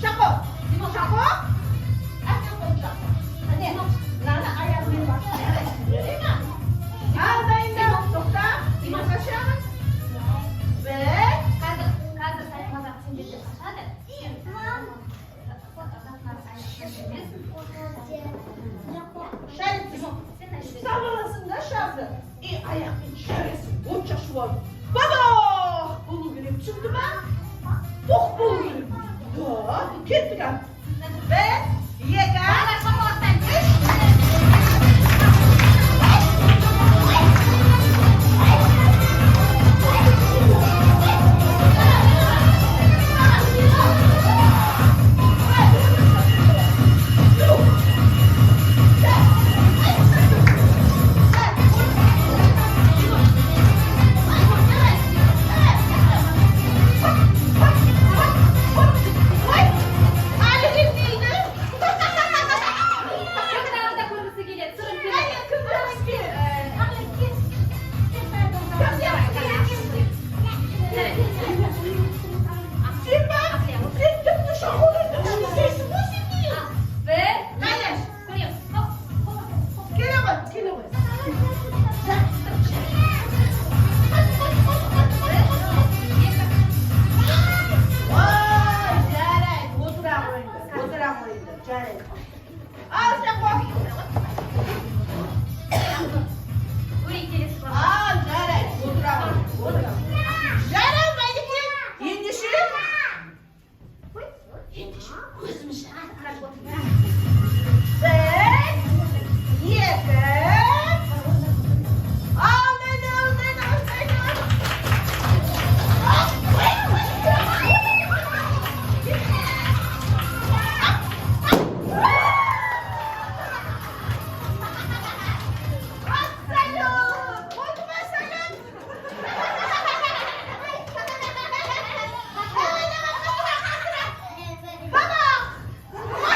Şako. Şako. Hadi. Nana ayağını bak. Evet. Ağzayında nokta. Kaşığını. Ve. Kadar saya masak sendiri ada. Şerif. Sallanasın da şarkı. Ayakın şerefsiz. Uça şu var. Baba. Bunu gülüm çıktı ben. Bok bunu gülüm. Gitti kan. Ve. Yeter.